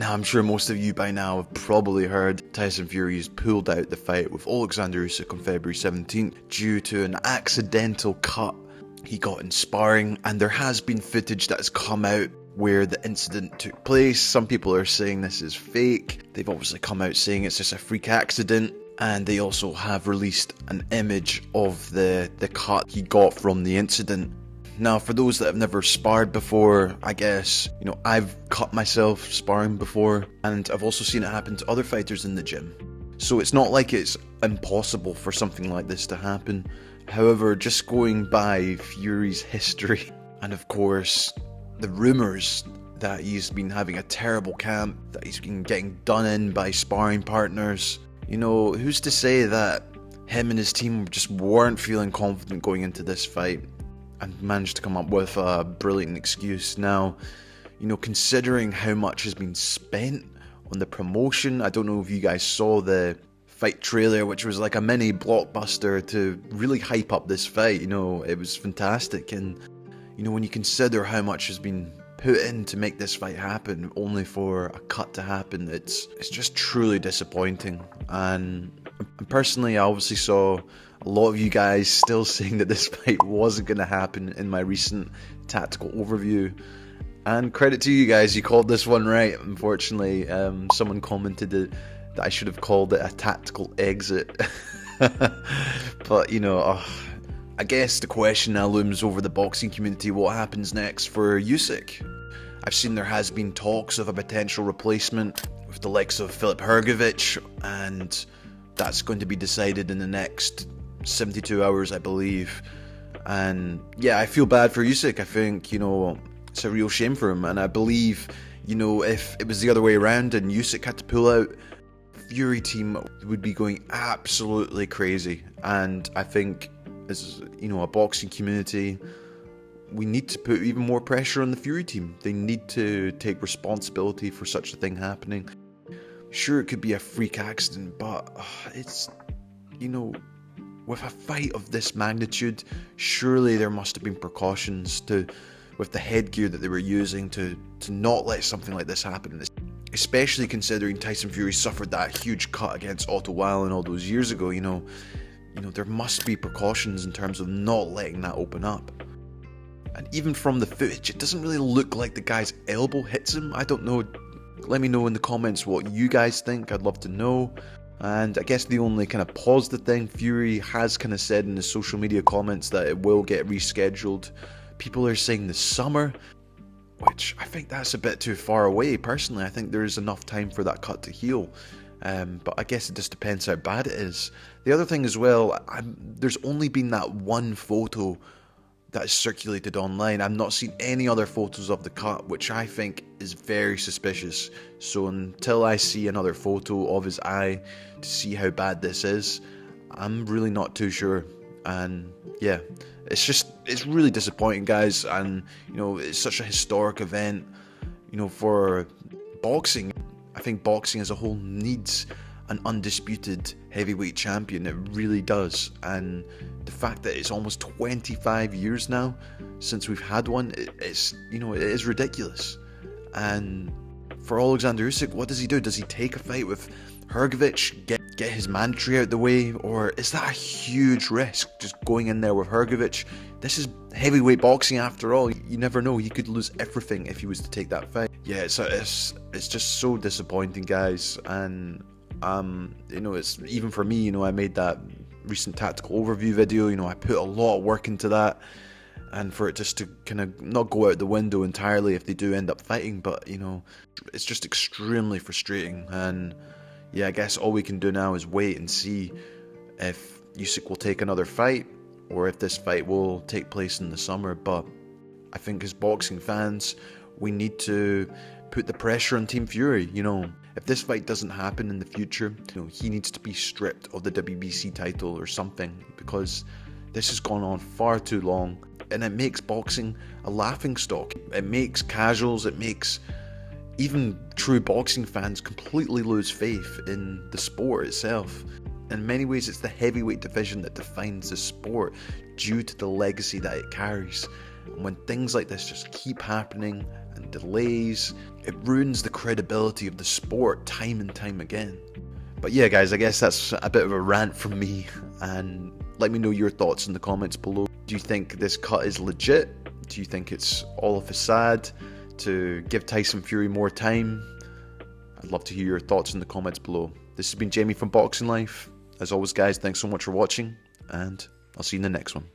Now, I'm sure most of you by now have probably heard Tyson Fury has pulled out the fight with Alexander Usyk on February 17th due to an accidental cut he got in sparring, and there has been footage that has come out where the incident took place. Some people are saying this is fake. They've obviously come out saying it's just a freak accident, and they also have released an image of the cut he got from the incident. Now, for those that have never sparred before, I guess, I've cut myself sparring before, and I've also seen it happen to other fighters in the gym. So it's not like it's impossible for something like this to happen. However, just going by Fury's history, and of course, the rumours that he's been having a terrible camp, that he's been getting done in by sparring partners, who's to say that him and his team just weren't feeling confident going into this fight and managed to come up with a brilliant excuse. Now, considering how much has been spent on the promotion, I don't know if you guys saw the fight trailer, which was like a mini blockbuster to really hype up this fight. It was fantastic, and when you consider how much has been put in to make this fight happen, only for a cut to happen, it's just truly disappointing. And personally, I obviously saw a lot of you guys still saying that this fight wasn't going to happen in my recent tactical overview. And credit to you guys, you called this one right. Unfortunately, someone commented that I should have called it a tactical exit. But, I guess the question now looms over the boxing community: what happens next for Usyk? I've seen there has been talks of a potential replacement with the likes of Filip Hrgović, and that's going to be decided in the next 72 hours, I believe. And yeah, I feel bad for Usyk. I think, it's a real shame for him. And I believe, if it was the other way around and Usyk had to pull out, Fury team would be going absolutely crazy. And I think, as a boxing community, we need to put even more pressure on the Fury team. They need to take responsibility for such a thing happening. Sure, it could be a freak accident, but it's, with a fight of this magnitude, surely there must have been precautions with the headgear that they were using to not let something like this happen. Especially considering Tyson Fury suffered that huge cut against Otto Wallin all those years ago. There must be precautions in terms of not letting that open up. And even from the footage, it doesn't really look like the guy's elbow hits him. I don't know. Let me know in the comments what you guys think. I'd love to know. And I guess the only kind of positive thing, Fury has kind of said in his social media comments that it will get rescheduled. People are saying this summer, which I think that's a bit too far away. Personally, I think there is enough time for that cut to heal. But I guess it just depends how bad it is. The other thing as well, there's only been that one photo that is circulated online. I've not seen any other photos of the cut, which I think is very suspicious. So until I see another photo of his eye to see how bad this is, I'm really not too sure. And yeah, it's really disappointing, guys. And it's such a historic event, for boxing. I think boxing as a whole needs an undisputed heavyweight champion. It really does. And the fact that it's almost 25 years now since we've had one, it is ridiculous. And for Alexander Usyk, what does he do? Does he take a fight with Hrgović, get his mandatory out the way, or is that a huge risk, just going in there with Hrgović? This is heavyweight boxing after all. You never know, he could lose everything if he was to take that fight. Yeah, it's just so disappointing, guys. And it's even for me, I made that recent tactical overview video, I put a lot of work into that, and for it just to kind of not go out the window entirely if they do end up fighting. But it's just extremely frustrating. And yeah, I guess all we can do now is wait and see if Usyk will take another fight, or if this fight will take place in the summer. But I think as boxing fans, we need to put the pressure on Team Fury. If this fight doesn't happen in the future, he needs to be stripped of the WBC title or something, because this has gone on far too long, and it makes boxing a laughingstock. It makes casuals, it makes even true boxing fans completely lose faith in the sport itself. In many ways, it's the heavyweight division that defines the sport due to the legacy that it carries. And when things like this just keep happening and delays, it ruins the credibility of the sport time and time again. But yeah, guys, I guess that's a bit of a rant from me, and let me know your thoughts in the comments below. Do you think this cut is legit? Do you think it's all a facade to give Tyson Fury more time? I'd love to hear your thoughts in the comments below. This has been Jamie from Boxing Life. As always, guys, thanks so much for watching, and I'll see you in the next one.